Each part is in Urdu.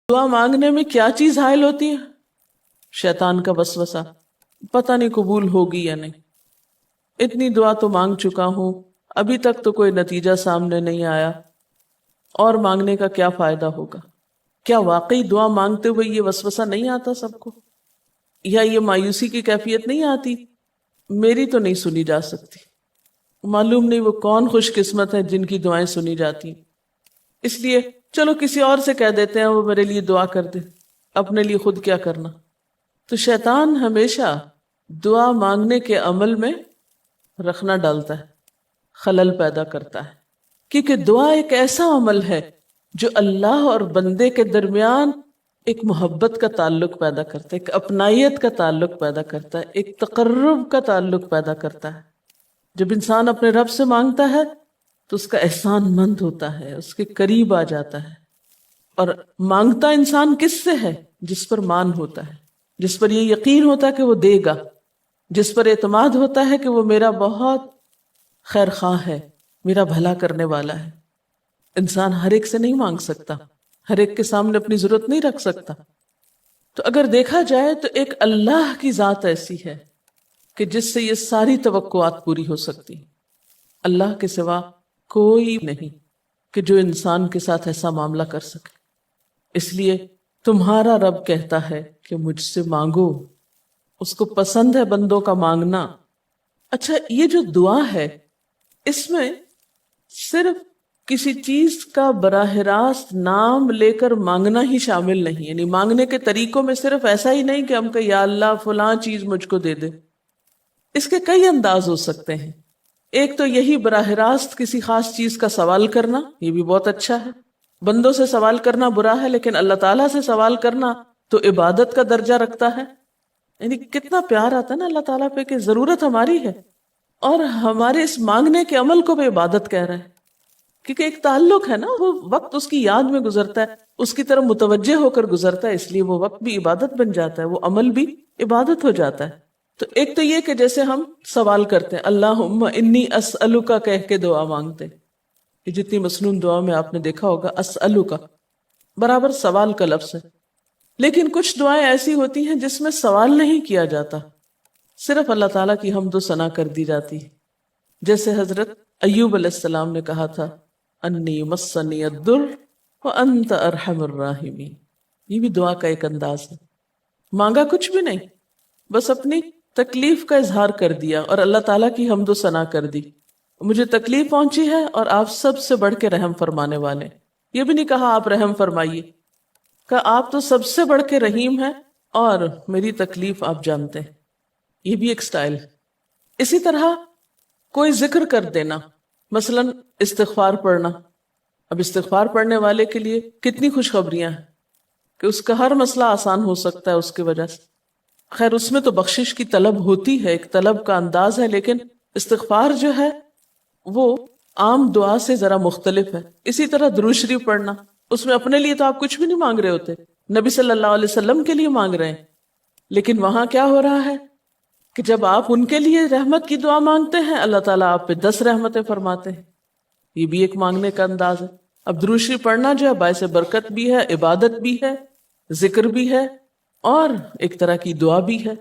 دعا مانگنے میں کیا چیز حائل ہوتی ہے؟ شیطان کا وسوسہ، پتہ نہیں قبول ہوگی یا نہیں، اتنی دعا تو مانگ چکا ہوں، ابھی تک تو کوئی نتیجہ سامنے نہیں آیا، اور مانگنے کا کیا فائدہ ہوگا؟ کیا واقعی دعا مانگتے ہوئے یہ وسوسہ نہیں آتا سب کو؟ یا یہ مایوسی کی کیفیت نہیں آتی، میری تو نہیں سنی جا سکتی، معلوم نہیں وہ کون خوش قسمت ہے جن کی دعائیں سنی جاتی، اس لیے چلو کسی اور سے کہہ دیتے ہیں وہ میرے لیے دعا کر دے، اپنے لیے خود کیا کرنا۔ تو شیطان ہمیشہ دعا مانگنے کے عمل میں رخنا ڈالتا ہے، خلل پیدا کرتا ہے، کیونکہ دعا ایک ایسا عمل ہے جو اللہ اور بندے کے درمیان ایک محبت کا تعلق پیدا کرتا ہے، ایک اپنائیت کا تعلق پیدا کرتا ہے، ایک تقرب کا تعلق پیدا کرتا ہے۔ جب انسان اپنے رب سے مانگتا ہے تو اس کا احسان مند ہوتا ہے، اس کے قریب آ جاتا ہے، اور مانگتا انسان کس سے ہے؟ جس پر مان ہوتا ہے، جس پر یہ یقین ہوتا ہے کہ وہ دے گا، جس پر اعتماد ہوتا ہے کہ وہ میرا بہت خیر خواہ ہے، میرا بھلا کرنے والا ہے۔ انسان ہر ایک سے نہیں مانگ سکتا، ہر ایک کے سامنے اپنی ضرورت نہیں رکھ سکتا۔ تو اگر دیکھا جائے تو ایک اللہ کی ذات ایسی ہے کہ جس سے یہ ساری توقعات پوری ہو سکتی ہیں۔ اللہ کے سوا کوئی نہیں کہ جو انسان کے ساتھ ایسا معاملہ کر سکے، اس لیے تمہارا رب کہتا ہے کہ مجھ سے مانگو، اس کو پسند ہے بندوں کا مانگنا۔ اچھا، یہ جو دعا ہے اس میں صرف کسی چیز کا براہ راست نام لے کر مانگنا ہی شامل نہیں، یعنی مانگنے کے طریقوں میں صرف ایسا ہی نہیں کہ ہم کہ یا اللہ فلاں چیز مجھ کو دے دے۔ اس کے کئی انداز ہو سکتے ہیں۔ ایک تو یہی براہ راست کسی خاص چیز کا سوال کرنا، یہ بھی بہت اچھا ہے۔ بندوں سے سوال کرنا برا ہے، لیکن اللہ تعالیٰ سے سوال کرنا تو عبادت کا درجہ رکھتا ہے۔ یعنی کتنا پیار آتا ہے نا اللہ تعالیٰ پہ کہ ضرورت ہماری ہے اور ہمارے اس مانگنے کے عمل کو بھی عبادت کہہ رہا ہے، کیونکہ ایک تعلق ہے نا، وہ وقت اس کی یاد میں گزرتا ہے، اس کی طرف متوجہ ہو کر گزرتا ہے، اس لیے وہ وقت بھی عبادت بن جاتا ہے، وہ عمل بھی عبادت ہو جاتا ہے۔ تو ایک تو یہ کہ جیسے ہم سوال کرتے ہیں اللہم انی اسألک کہہ کے دعا مانگتے ہیں، یہ جتنی مسنون دعا میں آپ نے دیکھا ہوگا اسألک برابر سوال کا لفظ ہے۔ لیکن کچھ دعائیں ایسی ہوتی ہیں جس میں سوال نہیں کیا جاتا، صرف اللہ تعالیٰ کی حمد و ثنا کر دی جاتی ہے، جیسے حضرت ایوب علیہ السلام نے کہا تھا انی مسنی الضر وانت ارحم الراحمین۔ یہ بھی دعا کا ایک انداز ہے، مانگا کچھ بھی نہیں، بس اپنی تکلیف کا اظہار کر دیا اور اللہ تعالیٰ کی حمد و ثنا کر دی، مجھے تکلیف پہنچی ہے اور آپ سب سے بڑھ کے رحم فرمانے والے۔ یہ بھی نہیں کہا آپ رحم فرمائیے، کہ آپ تو سب سے بڑھ کے رحیم ہیں اور میری تکلیف آپ جانتے ہیں۔ یہ بھی ایک سٹائل ہے۔ اسی طرح کوئی ذکر کر دینا، مثلا استغفار پڑھنا۔ اب استغفار پڑھنے والے کے لیے کتنی خوشخبریاں ہیں کہ اس کا ہر مسئلہ آسان ہو سکتا ہے اس کی وجہ سے۔ خیر اس میں تو بخشش کی طلب ہوتی ہے، ایک طلب کا انداز ہے، لیکن استغفار جو ہے وہ عام دعا سے ذرا مختلف ہے۔ اسی طرح درود شریف پڑھنا، اس میں اپنے لیے تو آپ کچھ بھی نہیں مانگ رہے ہوتے، نبی صلی اللہ علیہ وسلم کے لیے مانگ رہے ہیں، لیکن وہاں کیا ہو رہا ہے کہ جب آپ ان کے لیے رحمت کی دعا مانگتے ہیں اللہ تعالیٰ آپ پہ 10 رحمتیں فرماتے ہیں۔ یہ بھی ایک مانگنے کا انداز ہے۔ اب درود شریف پڑھنا جو ہے باعث برکت بھی ہے، عبادت بھی ہے، ذکر بھی ہے اور ایک طرح کی دعا بھی ہے۔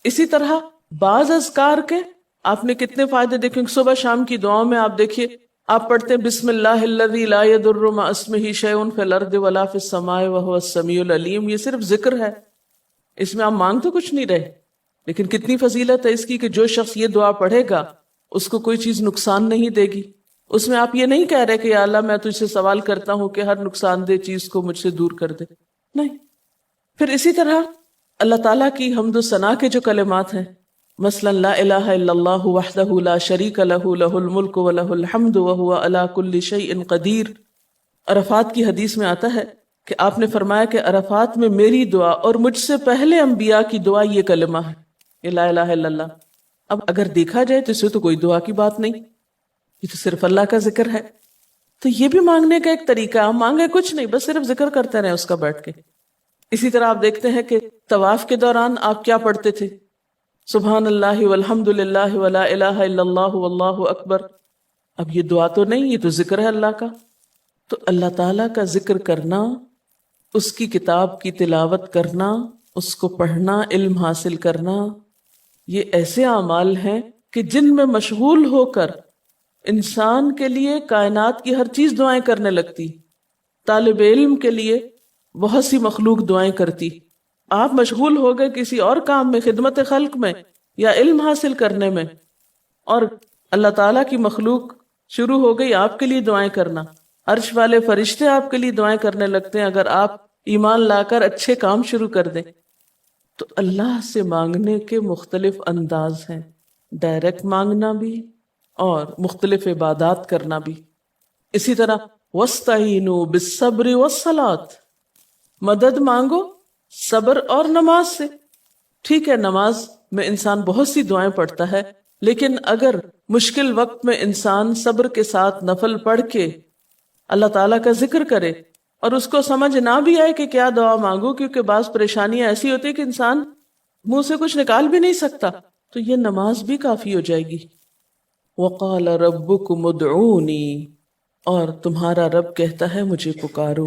اسی طرح بعض اذکار کے آپ نے کتنے فائدے دیکھیں، صبح شام کی دعاؤں میں آپ دیکھیے، آپ پڑھتے ہیں بسم اللہ الذی لا یضر مع اسمہ شیء فی الارض ولا فی السماء وہو السمیع العلیم۔ یہ صرف ذکر ہے، اس میں آپ مانگ تو کچھ نہیں رہے، لیکن کتنی فضیلت ہے اس کی کہ جو شخص یہ دعا پڑھے گا اس کو کوئی چیز نقصان نہیں دے گی۔ اس میں آپ یہ نہیں کہہ رہے کہ یا اللہ میں تجھ سے سوال کرتا ہوں کہ ہر نقصان دہ چیز کو مجھ سے دور کر دے، نہیں۔ پھر اسی طرح اللہ تعالیٰ کی حمد و ثنا کے جو کلمات ہیں، مثلا لا الہ الا اللہ وحدہ لا شریک لہ لہ الملک ولہ الحمد وہو علی کل شیء قدیر۔ عرفات کی حدیث میں آتا ہے کہ آپ نے فرمایا کہ عرفات میں میری دعا اور مجھ سے پہلے انبیاء کی دعا یہ کلمہ ہے، یہ لا الہ الا اللہ۔ اب اگر دیکھا جائے تو اس میں تو کوئی دعا کی بات نہیں، یہ تو صرف اللہ کا ذکر ہے۔ تو یہ بھی مانگنے کا ایک طریقہ، ہم مانگے کچھ نہیں، بس صرف ذکر کرتے رہیں اس کا بیٹھ کے۔ اسی طرح آپ دیکھتے ہیں کہ طواف کے دوران آپ کیا پڑھتے تھے، سبحان اللہ والحمد للہ ولا الہ الا اللہ واللہ اکبر۔ اب یہ دعا تو نہیں، یہ تو ذکر ہے اللہ کا۔ تو اللہ تعالیٰ کا ذکر کرنا اس کی کتاب کی تلاوت کرنا، اس کو پڑھنا، علم حاصل کرنا، یہ ایسے اعمال ہیں کہ جن میں مشغول ہو کر انسان کے لیے کائنات کی ہر چیز دعائیں کرنے لگتی۔ طالب علم کے لیے بہت سی مخلوق دعائیں کرتی، آپ مشغول ہو گئے کسی اور کام میں، خدمت خلق میں یا علم حاصل کرنے میں، اور اللہ تعالیٰ کی مخلوق شروع ہو گئی آپ کے لیے دعائیں کرنا۔ عرش والے فرشتے آپ کے لیے دعائیں کرنے لگتے ہیں اگر آپ ایمان لا کر اچھے کام شروع کر دیں۔ تو اللہ سے مانگنے کے مختلف انداز ہیں، ڈائریکٹ مانگنا بھی اور مختلف عبادات کرنا بھی۔ اسی طرح وَاسْتَعِینُوا بِالصَّبْرِ وَالصَّلَاةِ، مدد مانگو صبر اور نماز سے۔ ٹھیک ہے، نماز میں انسان بہت سی دعائیں پڑھتا ہے، لیکن اگر مشکل وقت میں انسان صبر کے ساتھ نفل پڑھ کے اللہ تعالیٰ کا ذکر کرے اور اس کو سمجھ نہ بھی آئے کہ کیا دعا مانگو، کیونکہ بعض پریشانیاں ایسی ہوتی کہ انسان منہ سے کچھ نکال بھی نہیں سکتا، تو یہ نماز بھی کافی ہو جائے گی۔ وَقَالَ رَبُّكُمُ ادْعُونِي، اور تمہارا رب کہتا ہے مجھے پکارو۔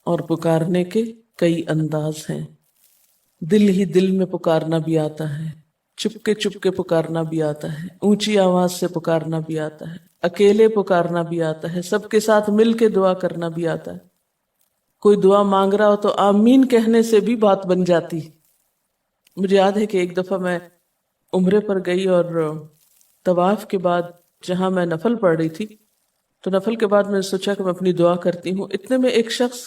اور پکارنے کے کئی انداز ہیں، دل ہی دل میں پکارنا بھی آتا ہے، چپ کے پکارنا بھی آتا ہے، اونچی آواز سے پکارنا بھی آتا ہے، اکیلے پکارنا بھی آتا ہے، سب کے ساتھ مل کے دعا کرنا بھی آتا ہے۔ کوئی دعا مانگ رہا ہو تو آمین کہنے سے بھی بات بن جاتی۔ مجھے یاد ہے کہ ایک دفعہ میں عمرے پر گئی اور طواف کے بعد جہاں میں نفل پڑھ رہی تھی تو نفل کے بعد میں نے سوچا کہ میں اپنی دعا کرتی ہوں، اتنے میں ایک شخص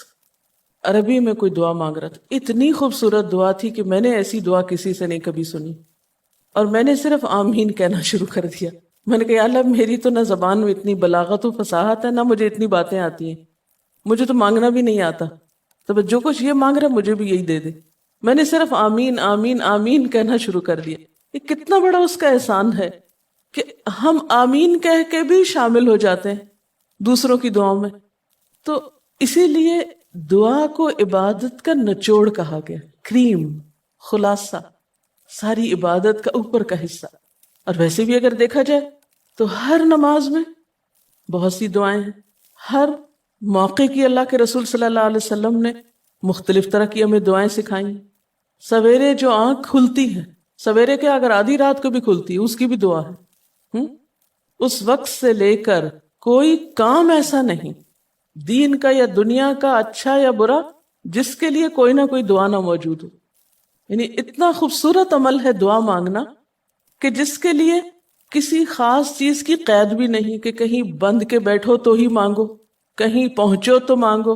عربی میں کوئی دعا مانگ رہا تھا، اتنی خوبصورت دعا تھی کہ میں نے ایسی دعا کسی سے نہیں کبھی سنی، اور میں نے صرف آمین کہنا شروع کر دیا۔ میں نے کہا یا اللہ، میری تو نہ زبان میں اتنی بلاغت و فصاحت ہے، نہ مجھے اتنی باتیں آتی ہیں، مجھے تو مانگنا بھی نہیں آتا، تو بس جو کچھ یہ مانگ رہا ہے مجھے بھی یہی دے دے۔ میں نے صرف آمین آمین آمین کہنا شروع کر دیا۔ یہ کتنا بڑا اس کا احسان ہے کہ ہم آمین کہہ کے بھی شامل ہو جاتے ہیں دوسروں کی دعاؤں میں۔ تو اسی لیے دعا کو عبادت کا نچوڑ کہا گیا، کریم، خلاصہ، ساری عبادت کا اوپر کا حصہ۔ اور ویسے بھی اگر دیکھا جائے تو ہر نماز میں بہت سی دعائیں ہیں، ہر موقع کی اللہ کے رسول صلی اللہ علیہ وسلم نے مختلف طرح کی ہمیں دعائیں سکھائیں۔ سویرے جو آنکھ کھلتی ہے، سویرے کے اگر آدھی رات کو بھی کھلتی ہے اس کی بھی دعا ہے۔ اس وقت سے لے کر کوئی کام ایسا نہیں دین کا یا دنیا کا، اچھا یا برا، جس کے لیے کوئی نہ کوئی دعا نہ موجود ہو۔ یعنی اتنا خوبصورت عمل ہے دعا مانگنا کہ جس کے لیے کسی خاص چیز کی قید بھی نہیں کہ کہیں بند کے بیٹھو تو ہی مانگو، کہیں پہنچو تو مانگو،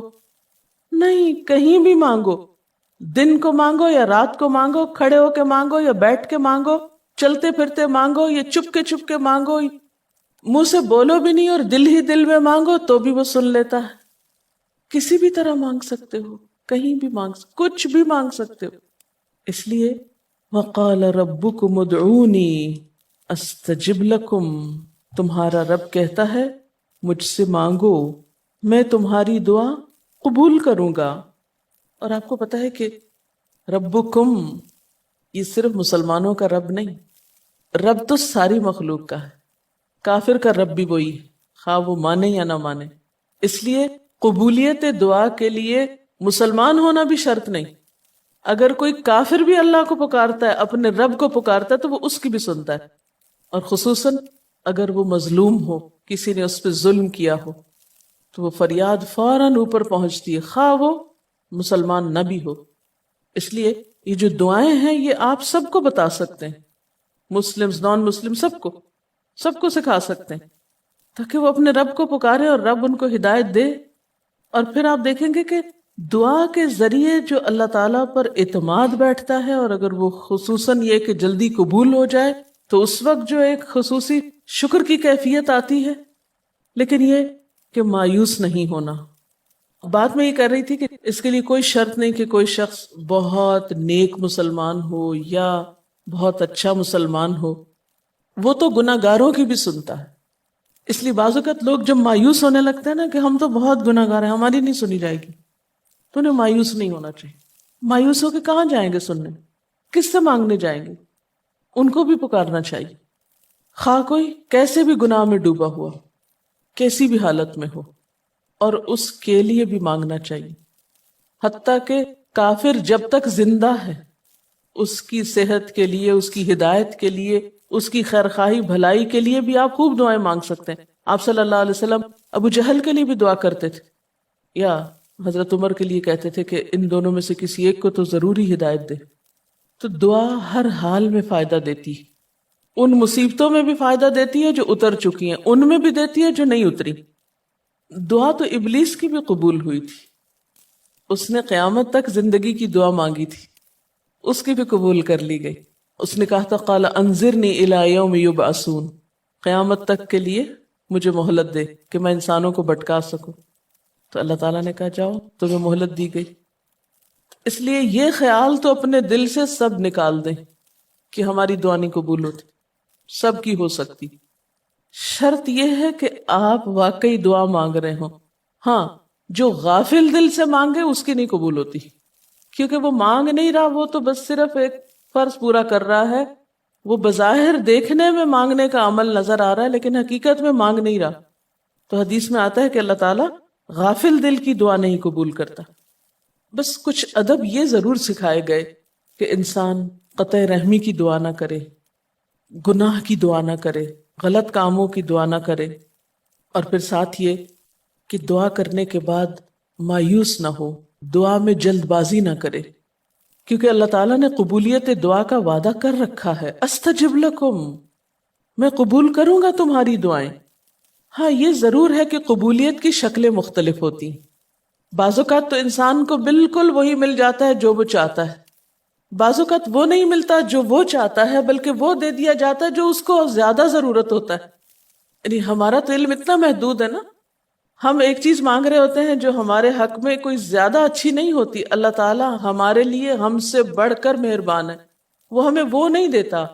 نہیں، کہیں بھی مانگو، دن کو مانگو یا رات کو مانگو، کھڑے ہو کے مانگو یا بیٹھ کے مانگو، چلتے پھرتے مانگو یا چپ کے مانگو، منہ سے بولو بھی نہیں اور دل ہی دل میں مانگو تو بھی وہ سن لیتا ہے۔ کسی بھی طرح مانگ سکتے ہو، کہیں بھی مانگ سکتے، کچھ بھی مانگ سکتے ہو۔ اس لیے وَقَالَ رَبُّكُمُ ادْعُونِي أَسْتَجِبْ لَكُمْ، تمہارا رب کہتا ہے مجھ سے مانگو، میں تمہاری دعا قبول کروں گا۔ اور آپ کو پتا ہے کہ ربکم یہ صرف مسلمانوں کا رب نہیں، رب تو ساری مخلوق کا ہے، کافر کا رب بھی وہی ہے، خواہ وہ مانے یا نہ مانے۔ اس لیے قبولیت دعا کے لیے مسلمان ہونا بھی شرط نہیں، اگر کوئی کافر بھی اللہ کو پکارتا ہے، اپنے رب کو پکارتا ہے، تو وہ اس کی بھی سنتا ہے، اور خصوصاً اگر وہ مظلوم ہو، کسی نے اس پہ ظلم کیا ہو تو وہ فریاد فوراً اوپر پہنچتی ہے، خواہ وہ مسلمان نہ بھی ہو۔ اس لیے یہ جو دعائیں ہیں یہ آپ سب کو بتا سکتے ہیں، مسلم نان مسلم سب کو سکھا سکتے ہیں، تاکہ وہ اپنے رب کو پکارے اور رب ان کو ہدایت دے۔ اور پھر آپ دیکھیں گے کہ دعا کے ذریعے جو اللہ تعالیٰ پر اعتماد بیٹھتا ہے، اور اگر وہ خصوصاً یہ کہ جلدی قبول ہو جائے تو اس وقت جو ایک خصوصی شکر کی کیفیت آتی ہے، لیکن یہ کہ مایوس نہیں ہونا۔ بات میں یہ کر رہی تھی کہ اس کے لیے کوئی شرط نہیں کہ کوئی شخص بہت نیک مسلمان ہو یا بہت اچھا مسلمان ہو، وہ تو گناہ گاروں کی بھی سنتا ہے۔ اس لیے بعض اوقات لوگ جب مایوس ہونے لگتے ہیں نا کہ ہم تو بہت گناہ گار ہیں، ہماری نہیں سنی جائے گی، تو انہیں مایوس نہیں ہونا چاہیے۔ مایوس ہو کے کہاں جائیں گے سننے؟ کس سے مانگنے جائیں گے؟ ان کو بھی پکارنا چاہیے، خواہ کوئی کیسے بھی گناہ میں ڈوبا ہوا، کیسی بھی حالت میں ہو، اور اس کے لیے بھی مانگنا چاہیے۔ حتیٰ کہ کافر جب تک زندہ ہے اس کی صحت کے لیے، اس کی ہدایت کے لیے، اس کی خیرخواہی بھلائی کے لیے بھی آپ خوب دعائیں مانگ سکتے ہیں۔ آپ صلی اللہ علیہ وسلم ابو جہل کے لیے بھی دعا کرتے تھے، یا حضرت عمر کے لیے کہتے تھے کہ ان دونوں میں سے کسی ایک کو تو ضروری ہدایت دے۔ تو دعا ہر حال میں فائدہ دیتی ہے، ان مصیبتوں میں بھی فائدہ دیتی ہے جو اتر چکی ہیں، ان میں بھی دیتی ہے جو نہیں اتری۔ دعا تو ابلیس کی بھی قبول ہوئی تھی، اس نے قیامت تک زندگی کی دعا مانگی تھی، اس کی بھی قبول کر لی گئی۔ اس نے کہا تھا قال انظرنی الی یوم یبعثون، قیامت تک کے لیے مجھے مہلت دے کہ میں انسانوں کو بھٹکا سکوں۔ تو اللہ تعالیٰ نے کہا جاؤ، تمہیں مہلت دی گئی۔ اس لیے یہ خیال تو اپنے دل سے سب نکال دیں کہ ہماری دعا نہیں قبول ہوتی، سب کی ہو سکتی، شرط یہ ہے کہ آپ واقعی دعا مانگ رہے ہوں۔ ہاں، جو غافل دل سے مانگے اس کی نہیں قبول ہوتی، کیونکہ وہ مانگ نہیں رہا، وہ تو بس صرف ایک فرض پورا کر رہا ہے، وہ بظاہر دیکھنے میں مانگنے کا عمل نظر آ رہا ہے لیکن حقیقت میں مانگ نہیں رہا۔ تو حدیث میں آتا ہے کہ اللہ تعالیٰ غافل دل کی دعا نہیں قبول کرتا۔ بس کچھ ادب یہ ضرور سکھائے گئے کہ انسان قطع رحمی کی دعا نہ کرے، گناہ کی دعا نہ کرے، غلط کاموں کی دعا نہ کرے، اور پھر ساتھ یہ کہ دعا کرنے کے بعد مایوس نہ ہو، دعا میں جلد بازی نہ کرے، کیونکہ اللہ تعالیٰ نے قبولیت دعا کا وعدہ کر رکھا ہے۔ استجب لکم، میں قبول کروں گا تمہاری دعائیں۔ ہاں، یہ ضرور ہے کہ قبولیت کی شکلیں مختلف ہوتی ہیں۔ بعض اوقات تو انسان کو بالکل وہی مل جاتا ہے جو وہ چاہتا ہے، بعض اوقات وہ نہیں ملتا جو وہ چاہتا ہے، بلکہ وہ دے دیا جاتا ہے جو اس کو زیادہ ضرورت ہوتا ہے۔ یعنی ہمارا تو علم اتنا محدود ہے نا، ہم ایک چیز مانگ رہے ہوتے ہیں جو ہمارے حق میں کوئی زیادہ اچھی نہیں ہوتی، اللہ تعالیٰ ہمارے لیے ہم سے بڑھ کر مہربان ہے، وہ ہمیں وہ نہیں دیتا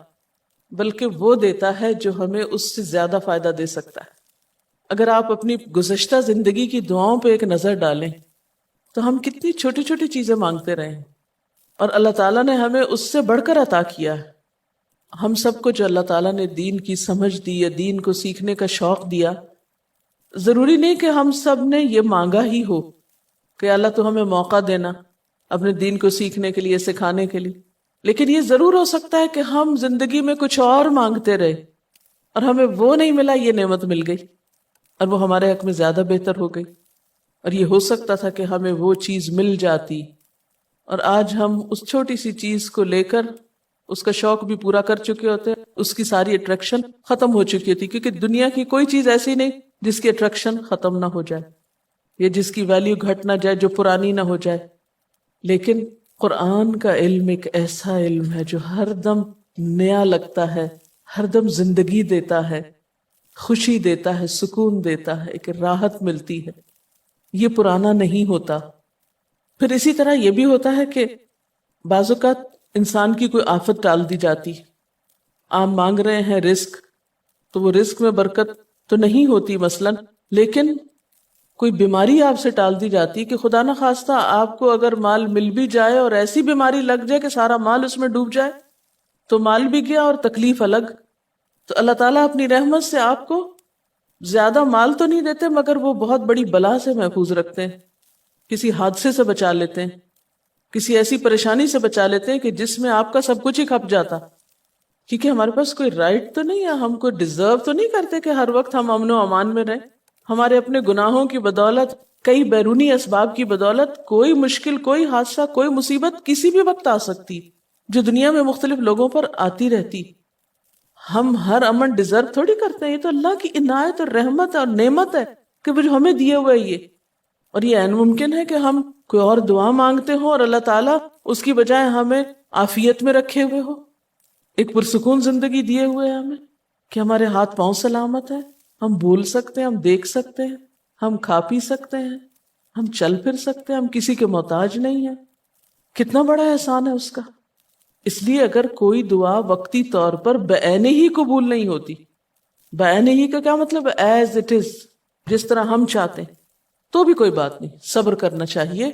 بلکہ وہ دیتا ہے جو ہمیں اس سے زیادہ فائدہ دے سکتا ہے۔ اگر آپ اپنی گزشتہ زندگی کی دعاؤں پہ ایک نظر ڈالیں تو ہم کتنی چھوٹی چھوٹی چیزیں مانگتے رہے ہیں، اور اللہ تعالیٰ نے ہمیں اس سے بڑھ کر عطا کیا ہے۔ ہم سب کو جو اللہ تعالیٰ نے دین کی سمجھ دی یا دین کو سیکھنے کا شوق دیا، ضروری نہیں کہ ہم سب نے یہ مانگا ہی ہو کہ اللہ تو ہمیں موقع دینا اپنے دین کو سیکھنے کے لیے، سکھانے کے لیے، لیکن یہ ضرور ہو سکتا ہے کہ ہم زندگی میں کچھ اور مانگتے رہے اور ہمیں وہ نہیں ملا، یہ نعمت مل گئی اور وہ ہمارے حق میں زیادہ بہتر ہو گئی۔ اور یہ ہو سکتا تھا کہ ہمیں وہ چیز مل جاتی اور آج ہم اس چھوٹی سی چیز کو لے کر اس کا شوق بھی پورا کر چکے ہوتے، اس کی ساری اٹریکشن ختم ہو چکی ہوتی، کیونکہ دنیا کی کوئی چیز ایسی نہیں جس کی اٹریکشن ختم نہ ہو جائے یا جس کی ویلیو گھٹ نہ جائے، جو پرانی نہ ہو جائے۔ لیکن قرآن کا علم ایک ایسا علم ہے جو ہر دم نیا لگتا ہے، ہر دم زندگی دیتا ہے، خوشی دیتا ہے، سکون دیتا ہے، ایک راحت ملتی ہے، یہ پرانا نہیں ہوتا۔ پھر اسی طرح یہ بھی ہوتا ہے کہ بعض اوقات انسان کی کوئی آفت ٹال دی جاتی، آپ مانگ رہے ہیں رزق، تو وہ رزق میں برکت تو نہیں ہوتی مثلاً، لیکن کوئی بیماری آپ سے ٹال دی جاتی کہ خدا نہ خواستہ آپ کو اگر مال مل بھی جائے اور ایسی بیماری لگ جائے کہ سارا مال اس میں ڈوب جائے، تو مال بھی گیا اور تکلیف الگ۔ تو اللہ تعالیٰ اپنی رحمت سے آپ کو زیادہ مال تو نہیں دیتے، مگر وہ بہت بڑی بلا سے محفوظ رکھتے ہیں، کسی حادثے سے بچا لیتے ہیں، کسی ایسی پریشانی سے بچا لیتے ہیں کہ جس میں آپ کا سب کچھ ہی کھپ جاتا، کیونکہ ہمارے پاس کوئی رائٹ تو نہیں ہے، ہم کو ڈیزرو تو نہیں کرتے کہ ہر وقت ہم امن و امان میں رہیں۔ ہمارے اپنے گناہوں کی بدولت، کئی بیرونی اسباب کی بدولت کوئی مشکل، کوئی حادثہ، کوئی مصیبت کسی بھی وقت آ سکتی، جو دنیا میں مختلف لوگوں پر آتی رہتی۔ ہم ہر امن ڈیزرو تھوڑی کرتے ہیں، یہ تو اللہ کی عنایت اور رحمت اور نعمت ہے کہ وہ جو ہمیں دیے ہوئے یہ، اور یہ عین ممکن ہے کہ ہم کوئی اور دعا مانگتے ہوں اور اللہ تعالیٰ اس کی بجائے ہمیں عافیت میں رکھے ہوئے ہو، ایک پرسکون زندگی دیے ہوئے ہیں ہمیں، کہ ہمارے ہاتھ پاؤں سلامت ہیں، ہم بول سکتے ہیں، ہم دیکھ سکتے ہیں، ہم کھا پی سکتے ہیں، ہم چل پھر سکتے ہیں، ہم کسی کے محتاج نہیں ہیں۔ کتنا بڑا احسان ہے اس کا۔ اس لیے اگر کوئی دعا وقتی طور پر بعینہ ہی قبول نہیں ہوتی، بعینہ ہی کا کیا مطلب ہے؟ ایز اٹ از، جس طرح ہم چاہتے ہیں، تو بھی کوئی بات نہیں، صبر کرنا چاہیے،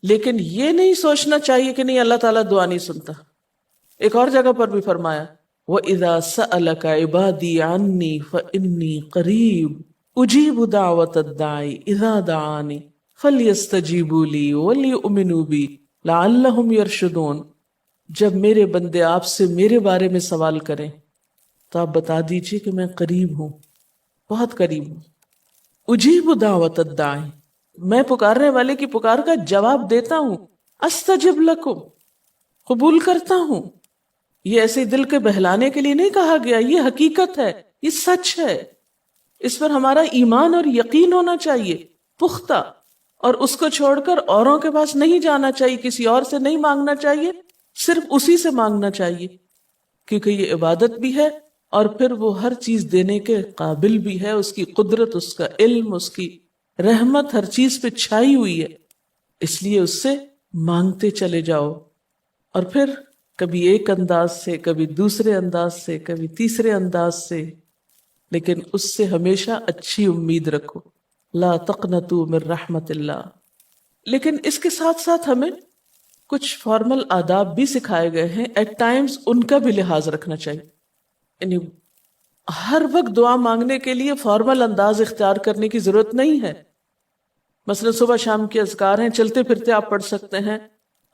لیکن یہ نہیں سوچنا چاہیے کہ نہیں اللہ تعالیٰ دعا نہیں سنتا۔ ایک اور جگہ پر بھی فرمایا وَإِذَا سَأَلَكَ عِبَادِي عَنِّي فَإِنِّي قَرِيبٌ أُجِيبُ دَعْوَةَ الدَّاعِ إِذَا دَعَانِ۔ فَلْيَسْتَجِيبُوا لِي وَلْيُؤْمِنُوا بِي لَعَلَّهُمْ يَرْشُدُونَ۔ جب میرے بندے آپ سے میرے بارے میں سوال کریں تو آپ بتا دیجئے کہ میں قریب ہوں، بہت قریب ہوں۔ اجیب دعوت الداعی، میں پکارنے والے کی پکار کا جواب دیتا ہوں۔ استجب لکم، قبول کرتا ہوں۔ یہ ایسے دل کے بہلانے کے لیے نہیں کہا گیا، یہ حقیقت ہے، یہ سچ ہے، اس پر ہمارا ایمان اور یقین ہونا چاہیے پختہ، اور اس کو چھوڑ کر اوروں کے پاس نہیں جانا چاہیے، کسی اور سے نہیں مانگنا چاہیے، صرف اسی سے مانگنا چاہیے، کیونکہ یہ عبادت بھی ہے اور پھر وہ ہر چیز دینے کے قابل بھی ہے، اس کی قدرت، اس کا علم، اس کی رحمت ہر چیز پہ چھائی ہوئی ہے، اس لیے اس سے مانگتے چلے جاؤ، اور پھر کبھی ایک انداز سے، کبھی دوسرے انداز سے، کبھی تیسرے انداز سے، لیکن اس سے ہمیشہ اچھی امید رکھو۔ لا تقنطوا من رحمت اللہ۔ لیکن اس کے ساتھ ساتھ ہمیں کچھ فارمل آداب بھی سکھائے گئے ہیں، ایٹ ٹائمز ان کا بھی لحاظ رکھنا چاہیے، یعنی ہر وقت دعا مانگنے کے لیے فارمل انداز اختیار کرنے کی ضرورت نہیں ہے۔ مثلا صبح شام کے اذکار ہیں، چلتے پھرتے آپ پڑھ سکتے ہیں۔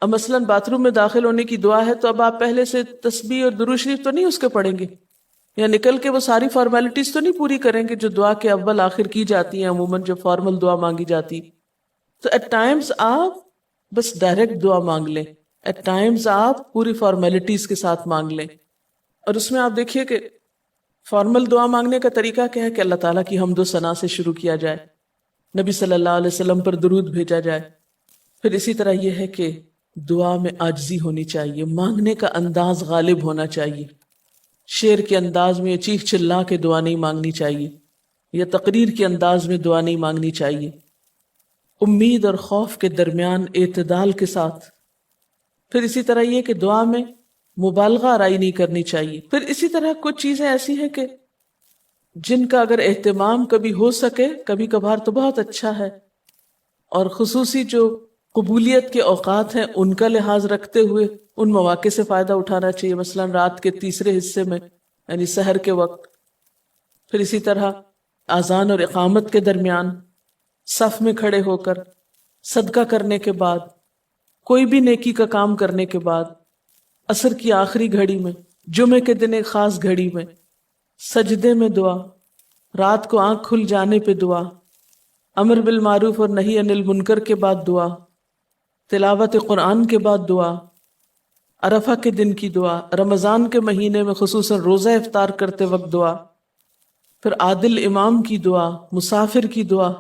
اب مثلا باتھ روم میں داخل ہونے کی دعا ہے تو اب آپ پہلے سے تسبیح اور درود شریف تو نہیں اس کے پڑھیں گے، یا نکل کے وہ ساری فارمیلٹیز تو نہیں پوری کریں گے جو دعا کے اول آخر کی جاتی ہیں، عموماً جو فارمل دعا مانگی جاتی۔ تو ایٹ ٹائمز آپ بس ڈائریکٹ دعا مانگ لیں، ایٹ ٹائمز آپ پوری فارمیلٹیز کے ساتھ مانگ لیں، اور اس میں آپ دیکھیے کہ فارمل دعا مانگنے کا طریقہ کیا ہے کہ اللہ تعالیٰ کی حمد و ثنا سے شروع کیا جائے، نبی صلی اللہ علیہ وسلم پر درود بھیجا جائے، پھر اسی طرح یہ ہے کہ دعا میں عاجزی ہونی چاہیے، مانگنے کا انداز غالب ہونا چاہیے، شعر کے انداز میں چیخ چلا کے دعا نہیں مانگنی چاہیے، یا تقریر کے انداز میں دعا نہیں مانگنی چاہیے، امید اور خوف کے درمیان اعتدال کے ساتھ۔ پھر اسی طرح یہ کہ دعا میں مبالغہ آرائی نہیں کرنی چاہیے۔ پھر اسی طرح کچھ چیزیں ایسی ہیں کہ جن کا اگر اہتمام کبھی ہو سکے، کبھی کبھار تو بہت اچھا ہے، اور خصوصی جو قبولیت کے اوقات ہیں ان کا لحاظ رکھتے ہوئے ان مواقع سے فائدہ اٹھانا چاہیے، مثلا رات کے تیسرے حصے میں یعنی سحر کے وقت، پھر اسی طرح اذان اور اقامت کے درمیان، صف میں کھڑے ہو کر، صدقہ کرنے کے بعد، کوئی بھی نیکی کا کام کرنے کے بعد، عصر کی آخری گھڑی میں، جمعے کے دن ایک خاص گھڑی میں، سجدے میں دعا، رات کو آنکھ کھل جانے پہ دعا، امر بالمعروف اور نہی عن المنکر کے بعد دعا، تلاوت قرآن کے بعد دعا، عرفہ کے دن کی دعا، رمضان کے مہینے میں خصوصاً روزہ افطار کرتے وقت دعا، پھر عادل امام کی دعا، مسافر کی دعا،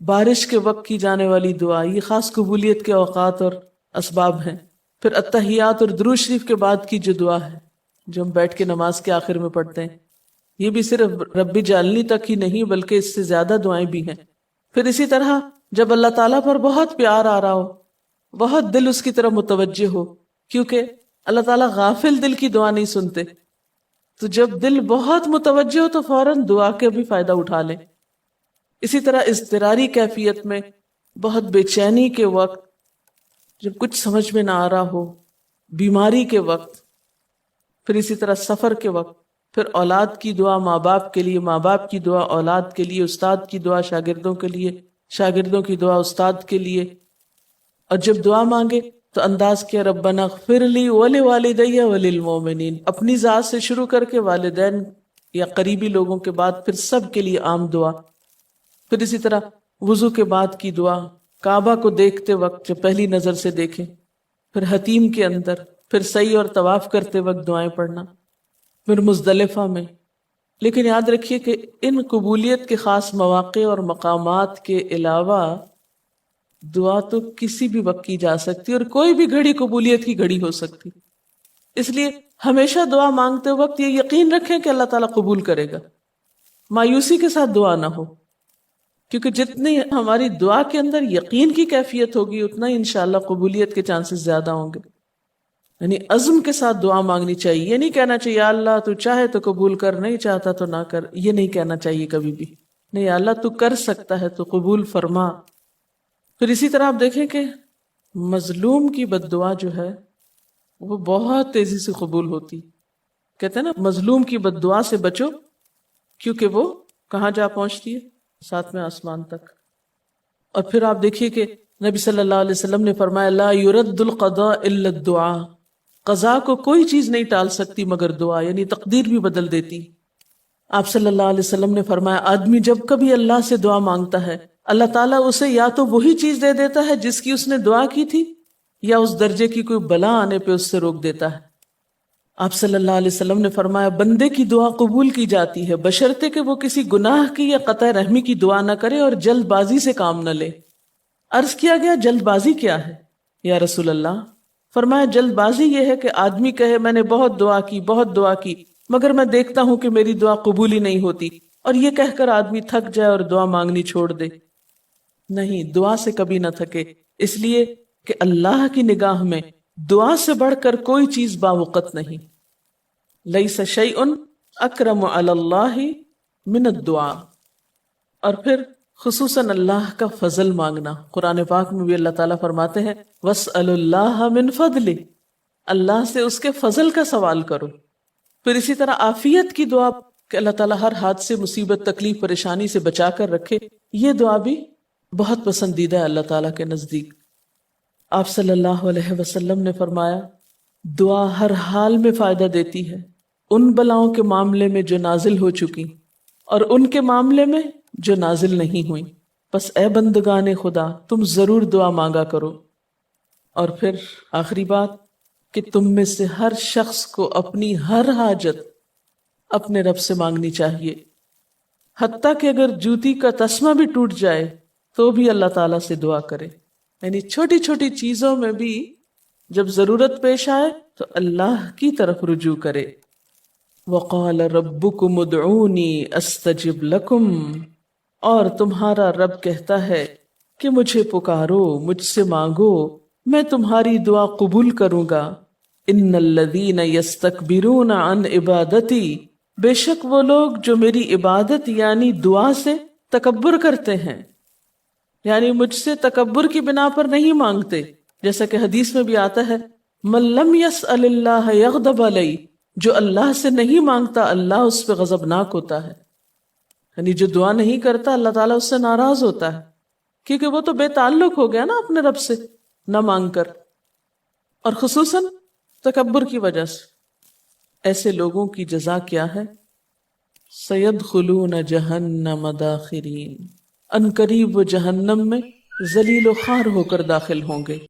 بارش کے وقت کی جانے والی دعا، یہ خاص قبولیت کے اوقات اور اسباب ہیں۔ پھر التحیات اور درود شریف کے بعد کی جو دعا ہے جو ہم بیٹھ کے نماز کے آخر میں پڑھتے ہیں، یہ بھی صرف رب جعلنی تک ہی نہیں بلکہ اس سے زیادہ دعائیں بھی ہیں۔ پھر اسی طرح جب اللہ تعالیٰ پر بہت پیار آ رہا ہو، بہت دل اس کی طرف متوجہ ہو، کیونکہ اللہ تعالیٰ غافل دل کی دعا نہیں سنتے، تو جب دل بہت متوجہ ہو تو فوراً دعا کے بھی فائدہ اٹھا لیں۔ اسی طرح اضطراری کیفیت میں، بہت بے چینی کے وقت، جب کچھ سمجھ میں نہ آ رہا ہو، بیماری کے وقت، پھر اسی طرح سفر کے وقت، پھر اولاد کی دعا ماں باپ کے لیے، ماں باپ کی دعا اولاد کے لیے، استاد کی دعا شاگردوں کے لیے، شاگردوں کی دعا استاد کے لیے، اور جب دعا مانگے تو انداز کیا ربنا اغفر لی ولوالدی وللمؤمنین، اپنی ذات سے شروع کر کے والدین یا قریبی لوگوں کے بعد پھر سب کے لیے عام دعا۔ پھر اسی طرح وضو کے بعد کی دعا، کعبہ کو دیکھتے وقت جو پہلی نظر سے دیکھیں، پھر حتیم کے اندر، پھر سعی اور طواف کرتے وقت دعائیں پڑھنا، پھر مزدلفہ میں۔ لیکن یاد رکھیے کہ ان قبولیت کے خاص مواقع اور مقامات کے علاوہ دعا تو کسی بھی وقت کی جا سکتی اور کوئی بھی گھڑی قبولیت کی گھڑی ہو سکتی، اس لیے ہمیشہ دعا مانگتے وقت یہ یقین رکھیں کہ اللہ تعالیٰ قبول کرے گا، مایوسی کے ساتھ دعا نہ ہو، کیونکہ جتنی ہماری دعا کے اندر یقین کی کیفیت ہوگی اتنا ہی انشاءاللہ قبولیت کے چانسز زیادہ ہوں گے۔ یعنی عزم کے ساتھ دعا مانگنی چاہیے، یہ نہیں کہنا چاہیے یا اللہ تو چاہے تو قبول کر، نہیں چاہتا تو نہ کر، یہ نہیں کہنا چاہیے کبھی بھی، نہیں یا اللہ تو کر سکتا ہے تو قبول فرما۔ پھر اسی طرح آپ دیکھیں کہ مظلوم کی بد دعا جو ہے وہ بہت تیزی سے قبول ہوتی، کہتے ہیں نا مظلوم کی بد دعا سے بچو کیونکہ وہ کہاں جا پہنچتی ہے، ساتویں آسمان تک۔ اور پھر آپ دیکھیے کہ نبی صلی اللہ علیہ وسلم نے فرمایا لا يرد القضاء الا الدعاء، قضاء کو کوئی چیز نہیں ٹال سکتی مگر دعا، یعنی تقدیر بھی بدل دیتی۔ آپ صلی اللہ علیہ وسلم نے فرمایا آدمی جب کبھی اللہ سے دعا مانگتا ہے اللہ تعالیٰ اسے یا تو وہی چیز دے دیتا ہے جس کی اس نے دعا کی تھی، یا اس درجے کی کوئی بلا آنے پہ اس سے روک دیتا ہے۔ آپ صلی اللہ علیہ وسلم نے فرمایا بندے کی دعا قبول کی جاتی ہے بشرطے کہ وہ کسی گناہ کی یا قطع رحمی کی دعا نہ کرے اور جلد بازی سے کام نہ لے۔ عرض کیا گیا جلد بازی کیا ہے یا رسول اللہ؟ فرمایا جلد بازی یہ ہے کہ آدمی کہے میں نے بہت دعا کی مگر میں دیکھتا ہوں کہ میری دعا قبول ہی نہیں ہوتی، اور یہ کہہ کر آدمی تھک جائے اور دعا مانگنی چھوڑ دے۔ نہیں، دعا سے کبھی نہ تھکے، اس لیے کہ اللہ کی نگاہ میں دعا سے بڑھ کر کوئی چیز باوقت نہیں۔ لیس شیء اکرم علی اللہ من الدعاء۔ اور پھر خصوصاً اللہ کا فضل مانگنا، قرآن پاک میں بھی اللہ تعالیٰ فرماتے ہیں وَاسْأَلُ اللَّهَ مِنْ فَضْلِهِ، اللہ سے اس کے فضل کا سوال کرو۔ پھر اسی طرح عافیت کی دعا کہ اللہ تعالیٰ ہر حادثے مصیبت تکلیف پریشانی سے بچا کر رکھے، یہ دعا بھی بہت پسندیدہ ہے اللہ تعالیٰ کے نزدیک۔ آپ صلی اللہ علیہ وسلم نے فرمایا دعا ہر حال میں فائدہ دیتی ہے، ان بلاؤں کے معاملے میں جو نازل ہو چکی اور ان کے معاملے میں جو نازل نہیں ہوئی، بس اے بندگان خدا تم ضرور دعا مانگا کرو۔ اور پھر آخری بات کہ تم میں سے ہر شخص کو اپنی ہر حاجت اپنے رب سے مانگنی چاہیے، حتیٰ کہ اگر جوتی کا تسمہ بھی ٹوٹ جائے تو بھی اللہ تعالیٰ سے دعا کرے، یعنی چھوٹی چھوٹی چیزوں میں بھی جب ضرورت پیش آئے تو اللہ کی طرف رجوع کرے۔ وَقَالَ رَبُّكُمُ ادْعُونِي أَسْتَجِبْ لَكُمْ، اور تمہارا رب کہتا ہے کہ مجھے پکارو، مجھ سے مانگو، میں تمہاری دعا قبول کروں گا۔ ان الذین یستکبرون عن عبادتی، بے شک وہ لوگ جو میری عبادت یعنی دعا سے تکبر کرتے ہیں، یعنی مجھ سے تکبر کی بنا پر نہیں مانگتے، جیسا کہ حدیث میں بھی آتا ہے من لم یسأل اللہ یغضب علیہ، جو اللہ سے نہیں مانگتا اللہ اس پہ غضبناک ہوتا ہے، یعنی جو دعا نہیں کرتا اللہ تعالیٰ اس سے ناراض ہوتا ہے، کیونکہ وہ تو بے تعلق ہو گیا نا اپنے رب سے نہ مانگ کر، اور خصوصاً تکبر کی وجہ سے۔ ایسے لوگوں کی جزا کیا ہے؟ سیدخلون جہنم داخرین، ان قریب وہ جہنم میں ذلیل و خوار ہو کر داخل ہوں گے۔